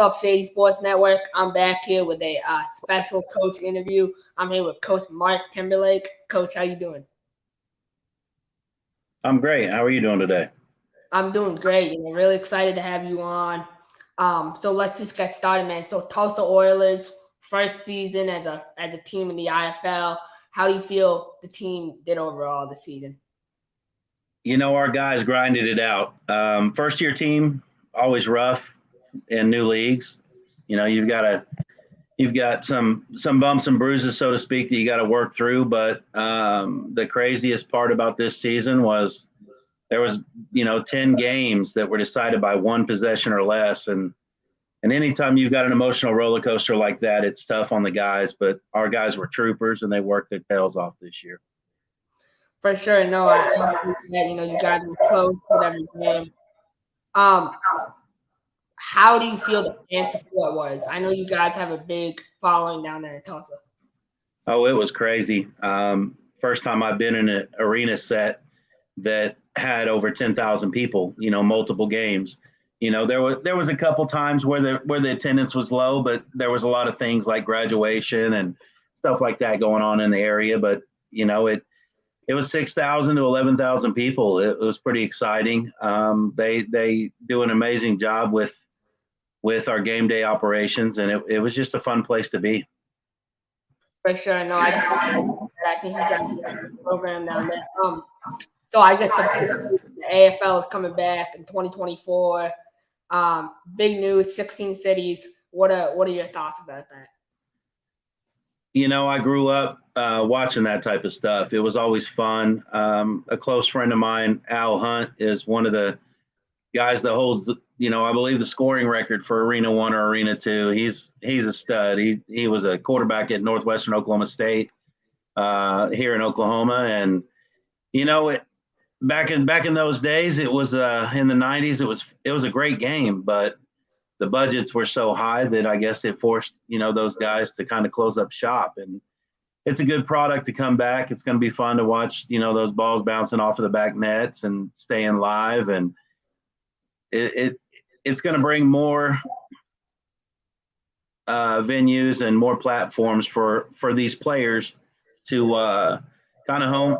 up, Shady Sports Network? I'm back here with a special coach interview. I'm here with Coach Mark Timberlake. Coach, how you doing? I'm great. How are you doing today? I'm doing great. Really excited to have you on. So let's just get started, man. So Tulsa Oilers, first season as a team in the IFL. How do you feel the team did overall this season? Our guys grinded it out. First year team, always rough in new leagues. You've got some bumps and bruises, so to speak, that you got to work through. But the craziest part about this season was there was 10 games that were decided by one possession or less, and anytime you've got an emotional roller coaster like that, it's tough on the guys. But our guys were troopers, and they worked their tails off this year. For sure, no, I think that you guys were close with every game. Um, how do you feel the fan support was? I know you guys have a big following down there in Tulsa. Oh, it was crazy. First time I've been in an arena set that had over 10,000 people, multiple games. There was a couple times where the attendance was low, but there was a lot of things like graduation and stuff like that going on in the area. But it was 6,000 to 11,000 people. It was pretty exciting. They do an amazing job with our game day operations, and it was just a fun place to be. For sure, no, I think you guys have a program down there. So I guess the AFL is coming back in 2024. Big news, 16 cities. What are your thoughts about that? I grew up watching that type of stuff. It was always fun. A close friend of mine, Al Hunt, is one of the guys that holds, I believe the scoring record for Arena 1 or Arena 2. He's a stud. He was a quarterback at Northwestern Oklahoma State here in Oklahoma. And, back in those days, it was in the 90s, it was a great game, but the budgets were so high that I guess it forced, those guys to kind of close up shop. And it's a good product to come back. It's going to be fun to watch, those balls bouncing off of the back nets and staying live. And it's going to bring more venues and more platforms for these players to kind of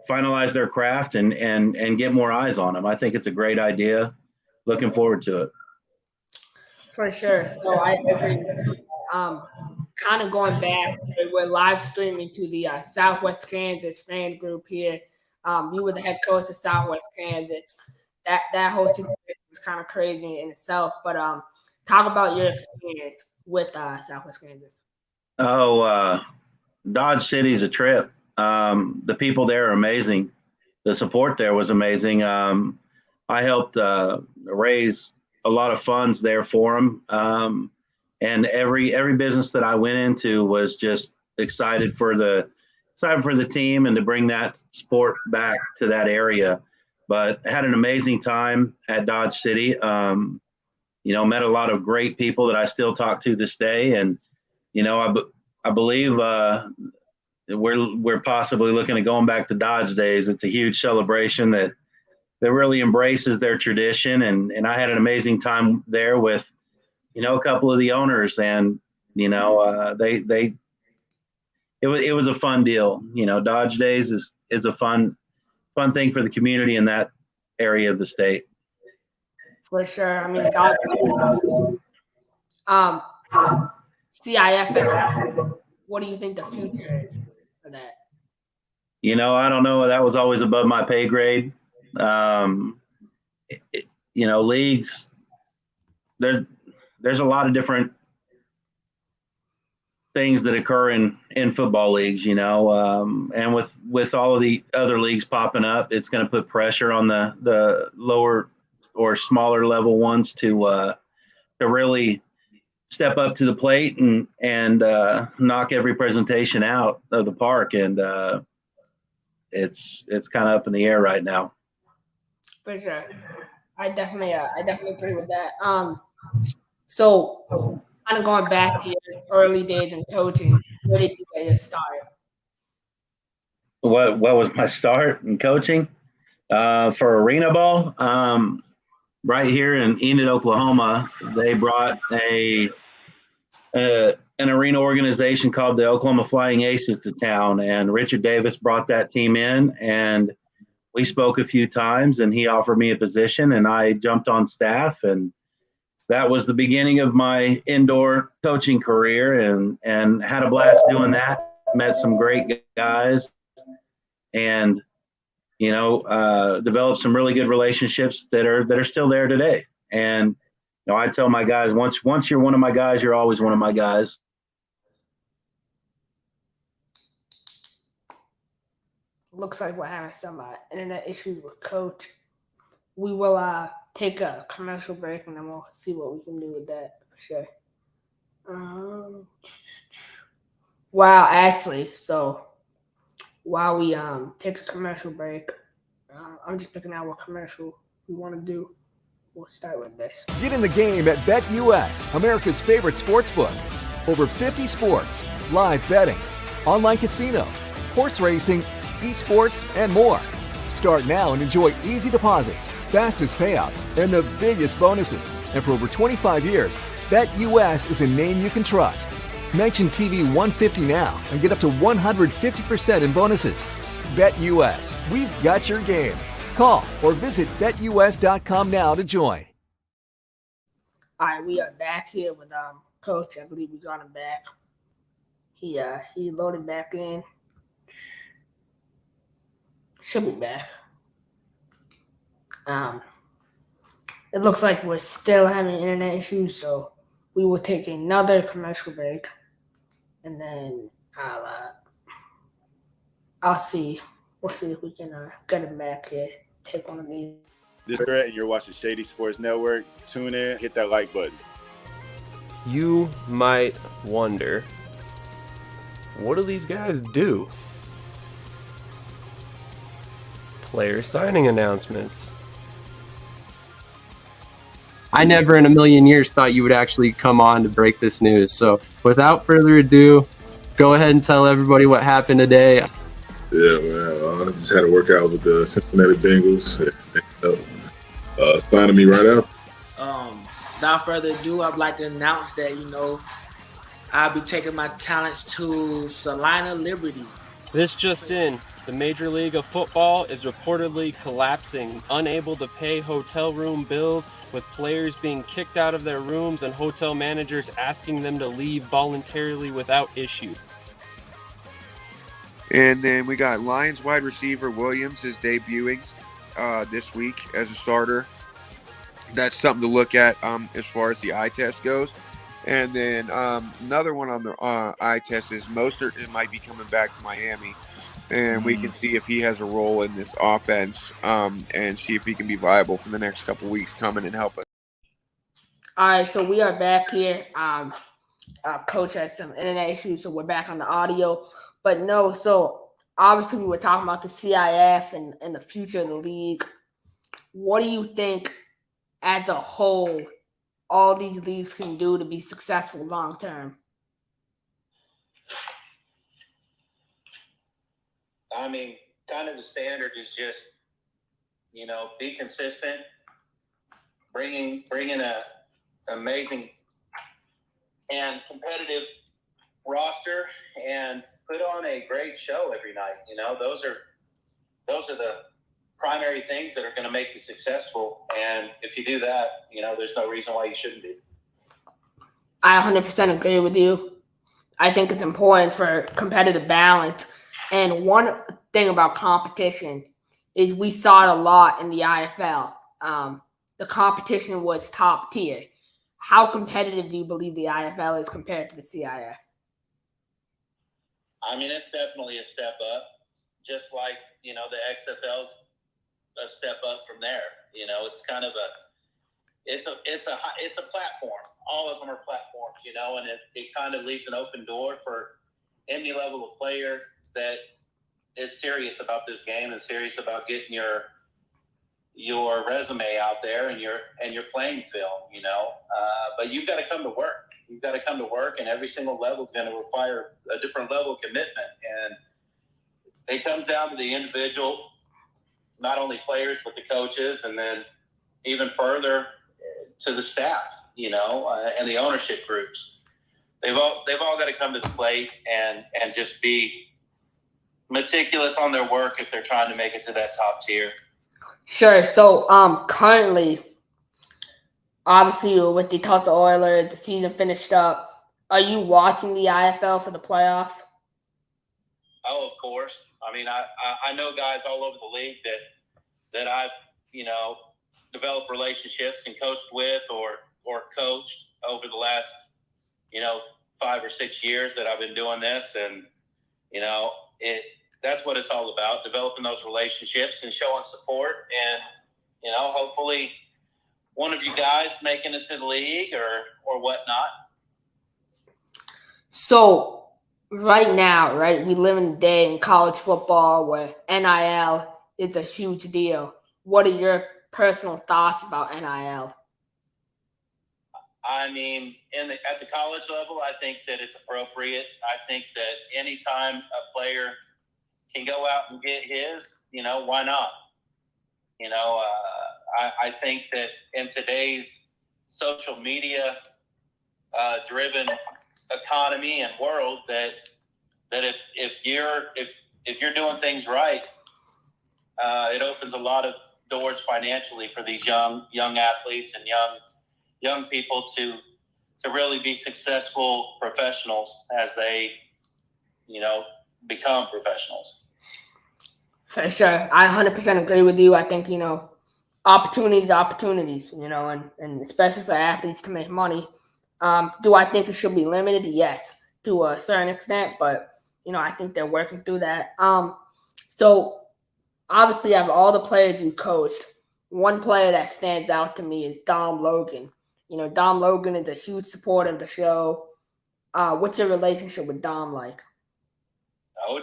finalize their craft and get more eyes on them. I think it's a great idea. Looking forward to it. For sure. So I agree. Kind of going back, we're live streaming to the Southwest Kansas fan group here. You were the head coach of Southwest Kansas. That whole situation was kind of crazy in itself. But talk about your experience with Southwest Kansas. Oh, Dodge City's a trip. The people there are amazing. The support there was amazing. I helped raise a lot of funds there for them. And every business that I went into was just excited for the team and to bring that sport back to that area. But had an amazing time at Dodge City. Met a lot of great people that I still talk to this day. And, I believe we're possibly looking at going back to Dodge days. It's a huge celebration that really embraces their tradition. And I had an amazing time there with, a couple of the owners, and, it was a fun deal. Dodge days is a fun thing for the community in that area of the state. For sure. I mean, Dodge CIF, what do you think the future is for that? I don't know. That was always above my pay grade. Leagues, there's a lot of different things that occur in football leagues, and with all of the other leagues popping up, it's going to put pressure on the lower or smaller level ones to really step up to the plate and knock every presentation out of the park. And it's kind of up in the air right now. For sure. I definitely agree with that. So kind of going back to your early days in coaching, where did you get your start? What was my start in coaching for arena ball? right here in Enid, Oklahoma, they brought an arena organization called the Oklahoma Flying Aces to town, and Richard Davis brought that team in, and we spoke a few times, and he offered me a position, and I jumped on staff, and that was the beginning of my indoor coaching career, and had a blast doing that. Met some great guys, and developed some really good relationships that are still there today. And I tell my guys, once you're one of my guys, you're always one of my guys. Looks like we're having some internet issues with Coach. We will take a commercial break and then we'll see what we can do with that for sure. Wow, actually, so while we take a commercial break, I'm just picking out what commercial we want to do. We'll start with this. Get in the game at BetUS, America's favorite sportsbook. Over 50 sports, live betting, online casino, horse racing, esports, and more. Start now and enjoy easy deposits, fastest payouts, and the biggest bonuses. And for over 25 years, BetUS is a name you can trust. Mention TV 150 now and get up to 150% in bonuses. BetUS, we've got your game. Call or visit betus.com now to join. All right, we are back here with Coach. I believe we got him back. He loaded back in. Should be back. It looks like we're still having internet issues, so we will take another commercial break, and then I'll see. We'll see if we can get him back here. Take one of these. This is Brett, and you're watching Shady Sports Network. Tune in, hit that like button. You might wonder, what do these guys do? Player signing announcements. I never in a million years thought you would actually come on to break this news. So without further ado, go ahead and tell everybody what happened today. Yeah, man. I just had a workout with the Cincinnati Bengals. Signing me right out. Without further ado, I'd like to announce that, I'll be taking my talents to Salina Liberty. This just in. The Major League of Football is reportedly collapsing, unable to pay hotel room bills, with players being kicked out of their rooms and hotel managers asking them to leave voluntarily without issue. And then we got Lions wide receiver Williams is debuting this week as a starter. That's something to look at as far as the eye test goes. And then another one on the eye test is Mostert might be coming back to Miami. And we can see if he has a role in this offense and see if he can be viable for the next couple weeks coming and help us. All right, so we are back here. Coach has some internet issues, so we're back on the audio. But no, so obviously we were talking about the CIF and the future of the league. What do you think as a whole all these leagues can do to be successful long term? I mean, kind of the standard is just, be consistent, bringing a amazing and competitive roster, and put on a great show every night. Those are the primary things that are going to make you successful. And if you do that, there's no reason why you shouldn't be. I 100% agree with you. I think it's important for competitive balance. And one thing about competition is we saw it a lot in the IFL. The competition was top tier. How competitive do you believe the IFL is compared to the CIF? I mean, it's definitely a step up, just like, the XFL's a step up from there. It's kind of it's a platform. All of them are platforms, and it kind of leaves an open door for any level of player that is serious about this game and serious about getting your resume out there and your playing film, but you've got to come to work. You've got to come to work, and every single level is going to require a different level of commitment. And it comes down to the individual, not only players, but the coaches, and then even further to the staff, and the ownership groups. They've all got to come to the plate and just be meticulous on their work if they're trying to make it to that top tier. Sure. So currently, obviously with the Tulsa Oilers, the season finished up. Are you watching the IFL for the playoffs? Oh, of course. I mean, I know guys all over the league that I've developed relationships and coached with or coached over the last 5 or 6 years that I've been doing this, and that's what it's all about, developing those relationships and showing support, and hopefully one of you guys making it to the league or whatnot. So right now, right, we live in a day in college football where NIL is a huge deal. What are your personal thoughts about NIL? I mean, at the college level, I think that it's appropriate. I think that anytime a player can go out and get his, why not? I think that in today's social media driven economy and world, that if you're doing things right, it opens a lot of doors financially for these young athletes and young people to really be successful professionals as they become professionals. For sure. I 100% agree with you. I think, opportunities, and especially for athletes to make money. Do I think it should be limited? Yes, to a certain extent, but, I think they're working through that. So obviously, out of all the players you coached, one player that stands out to me is Dom Logan. Dom Logan is a huge supporter of the show. What's your relationship with Dom like? Oh,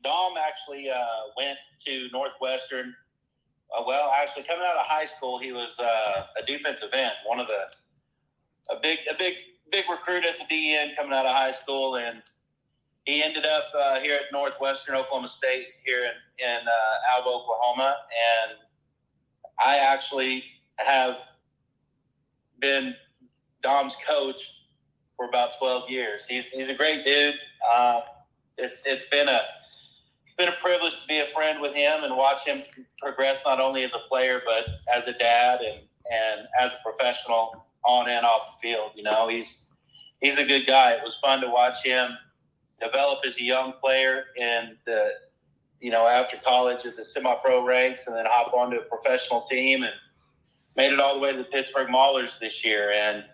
Dom actually went to Northwestern. Actually, coming out of high school, he was a defensive end, a big recruit as a DN coming out of high school, and he ended up here at Northwestern Oklahoma State here in Alva, Oklahoma, and I actually have been Dom's coach for about 12 years. He's a great dude. It's been a privilege to be a friend with him and watch him progress not only as a player but as a dad and as a professional on and off the field. He's a good guy. It was fun to watch him develop as a young player and after college at the semi-pro ranks, and then hop onto a professional team and made it all the way to the Pittsburgh Maulers this year. And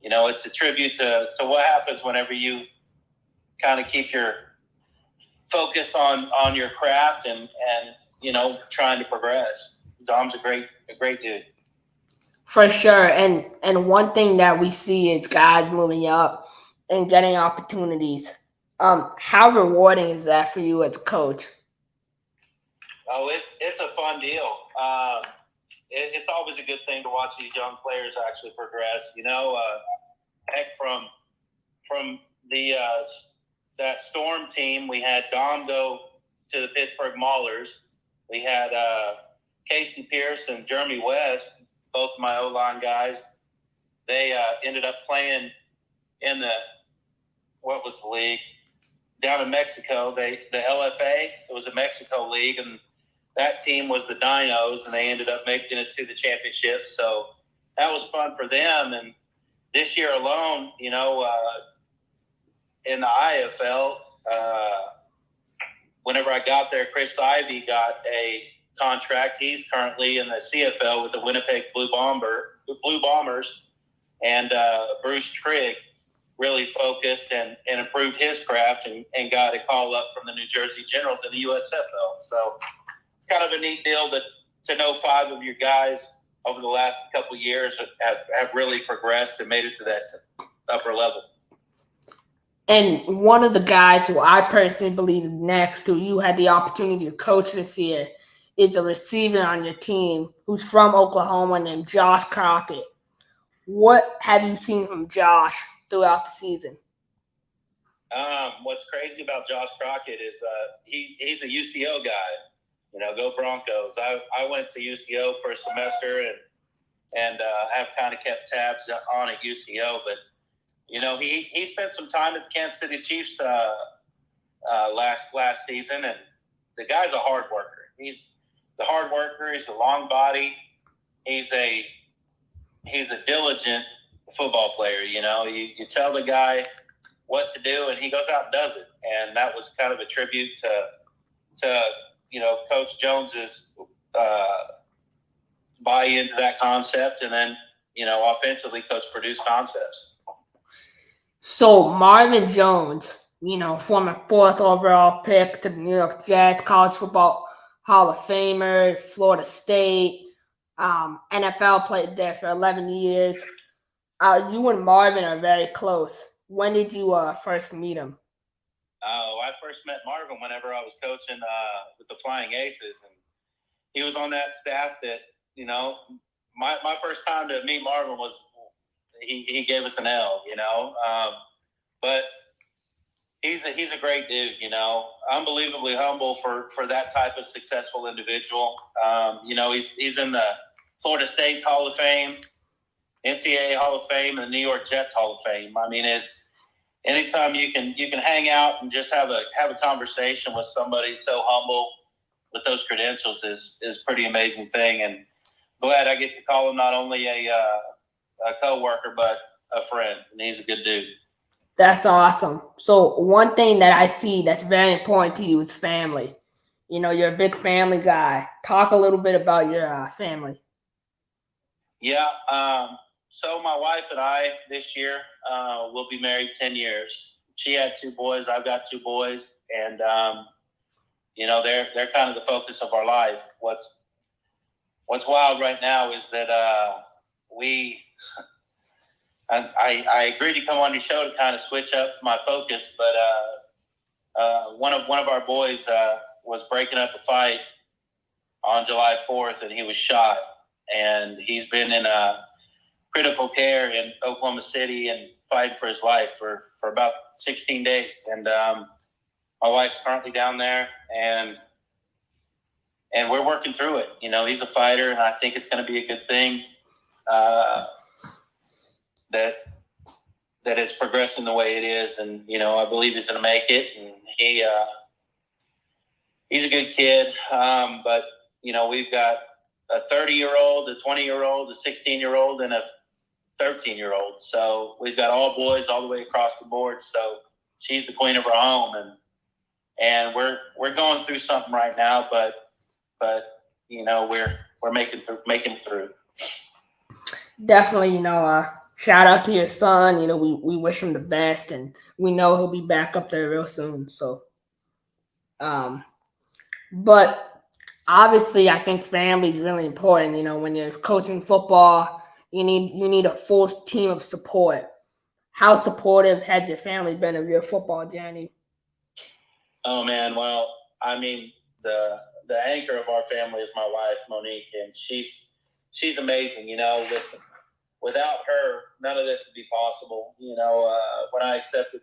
it's a tribute to what happens whenever you kind of keep your focus on your craft and trying to progress. Dom's a great dude. For sure. And one thing that we see is guys moving up and getting opportunities. How rewarding is that for you as a coach? Oh, it's a fun deal. It's always a good thing to watch these young players actually progress. Heck, from the that Storm team, we had Dom go to the Pittsburgh Maulers. We had Casey Pierce and Jeremy West, both my O-line guys. They ended up playing in what was the league? Down in Mexico. The LFA, it was a Mexico league, and that team was the Dinos, and they ended up making it to the championship. So that was fun for them. And this year alone, in the IFL, whenever I got there, Chris Ivey got a contract. He's currently in the CFL with the Winnipeg Blue Bombers, and Bruce Trigg really focused and improved his craft and got a call up from the New Jersey Generals in the USFL. So it's kind of a neat deal to know 5 of your guys over the last couple of years have really progressed and made it to that upper level. And one of the guys who I personally believe is next, who you had the opportunity to coach this year, is a receiver on your team who's from Oklahoma named Josh Crockett. What have you seen from Josh throughout the season? What's crazy about Josh Crockett is he's a UCO guy. Go Broncos. I went to UCO for a semester, and and have kind of kept tabs on at UCO. But he spent some time at the Kansas City Chiefs last season, and the guy's a hard worker. He's a hard worker. He's a long body. He's a diligent football player. You tell the guy what to do, and he goes out and does it. And that was kind of a tribute to Coach Jones's buy into that concept, and then offensively, Coach Purdue's concepts. So Marvin Jones, former 4th overall pick to the New York Jets, College Football Hall of Famer, Florida State, NFL, played there for 11 years. You and Marvin are very close. When did you first meet him? Oh, I first met Marvin whenever I was coaching with the Flying Aces, and he was on that staff that, my first time to meet Marvin was he gave us an L, but he's a great dude, unbelievably humble for that type of successful individual. He's in the Florida State's Hall of Fame, NCAA Hall of Fame, and the New York Jets Hall of Fame. I mean, it's anytime you can hang out and just have a conversation with somebody so humble with those credentials is a pretty amazing thing. And glad I get to call him not only a coworker but a friend, and he's a good dude. That's awesome. So one thing that I see that's very important to you is family. You're a big family guy. Talk a little bit about your family. Yeah. So my wife and I this year will be married 10 years. She had 2 boys. I've got 2 boys. And, they're kind of the focus of our life. What's wild right now is that I agreed to come on your show to kind of switch up my focus, but one of our boys was breaking up a fight on July 4th, and he was shot. And he's been in critical care in Oklahoma City and fighting for his life for about 16 days. And my wife's currently down there, and we're working through it. He's a fighter, and I think it's going to be a good thing that it's progressing the way it is. And, I believe he's going to make it. And he's a good kid. But, we've got a 30-year-old, a 20-year-old, a 16-year-old, and a 13-year-old. So we've got all boys all the way across the board. So she's the queen of our home, and we're going through something right now, but we're making it through. Definitely, shout out to your son. We wish him the best, and we know he'll be back up there real soon. So, but obviously, I think family is really important. When you're coaching football, you need a full team of support. How supportive has your family been of your football journey? Oh man, well, I mean, the anchor of our family is my wife, Monique, and she's amazing. Without her, none of this would be possible. When I accepted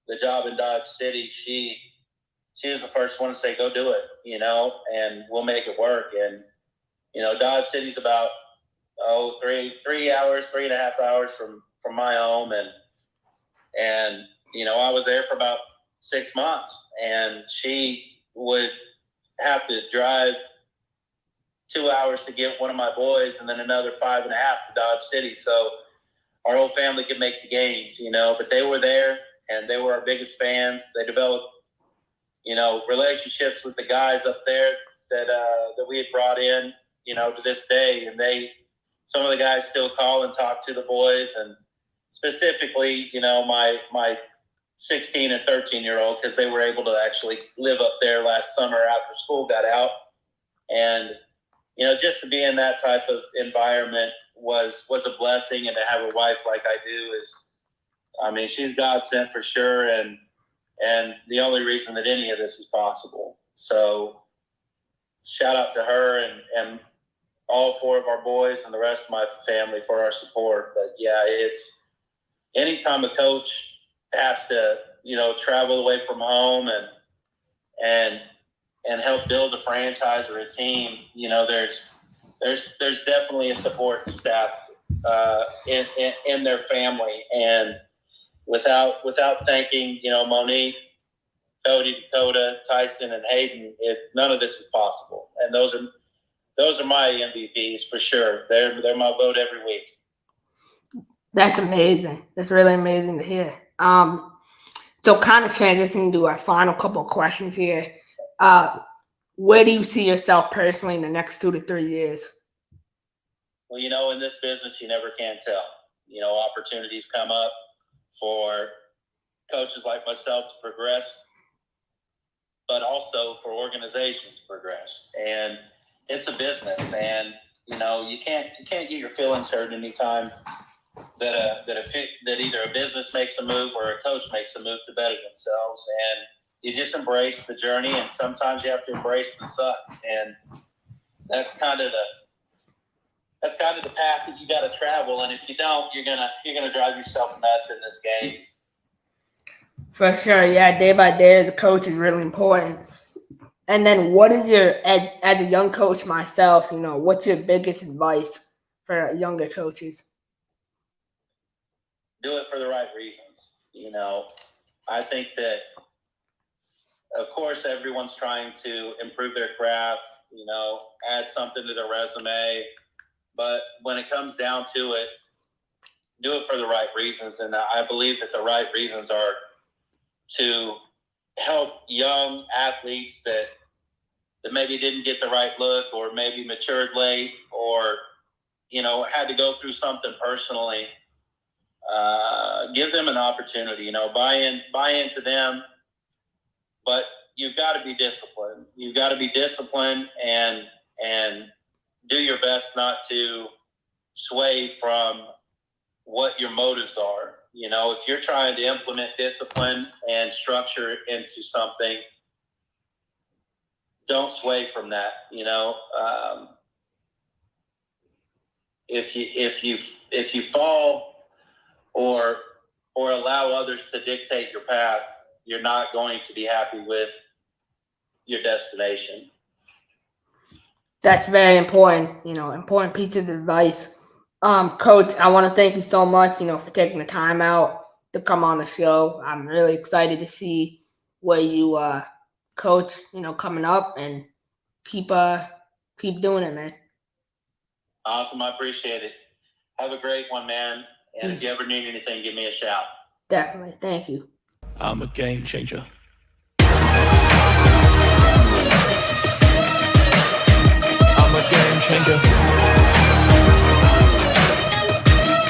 the job in Dodge City, she was the first one to say, "Go do it," and we'll make it work. And Dodge City's about 3.5 hours from my home, and I was there for about 6 months, and she would have to drive 2 hours to get one of my boys, and then another 5.5 to Dodge City, so our whole family could make the games, but they were there, and they were our biggest fans. They developed, relationships with the guys up there that we had brought in, to this day, and some of the guys still call and talk to the boys, and specifically, my 16 and 13-year-old, because they were able to actually live up there last summer after school got out. And, just to be in that type of environment was a blessing. And to have a wife like I do she's God sent for sure. And the only reason that any of this is possible. So shout out to her and all 4 of our boys and the rest of my family for our support. But yeah, it's anytime a coach has to, travel away from home and help build a franchise or a team, there's there's definitely a support staff in their family, and without thanking Monique, Cody, Dakota, Tyson, and Hayden, none of this is possible. And those are my MVPs for sure. They're my vote every week. That's amazing. That's really amazing to hear. So kind of transitioning to our final couple of questions here. Where do you see yourself personally in the next 2 to 3 years? Well, in this business, you never can tell. Opportunities come up for coaches like myself to progress, but also for organizations to progress. And it's a business, and you can't get your feelings hurt anytime that either a business makes a move or a coach makes a move to better themselves. And you just embrace the journey, and sometimes you have to embrace the suck. And that's kind of the path that you got to travel. And if you don't, you're gonna drive yourself nuts in this game. For sure, yeah. Day by day as a coach is really important. And then, what is as a young coach myself? What's your biggest advice for younger coaches? Do it for the right reasons. I think that, of course, everyone's trying to improve their craft, add something to their resume. But when it comes down to it, do it for the right reasons. And I believe that the right reasons are to help young athletes that maybe didn't get the right look, or maybe matured late, or, had to go through something personally. Give them an opportunity, buy into them, but you've got to be disciplined. You've got to be disciplined and do your best not to sway from what your motives are. If you're trying to implement discipline and structure into something, don't sway from that. If you fall or allow others to dictate your path, you're not going to be happy with your destination. That's very important, important piece of advice. Coach, I want to thank you so much, for taking the time out to come on the show. I'm really excited to see where you coach, coming up, and keep doing it, man. Awesome. I appreciate it. Have a great one, man. And if you ever need anything, give me a shout. Definitely. Thank you. I'm a game changer. I'm a game changer.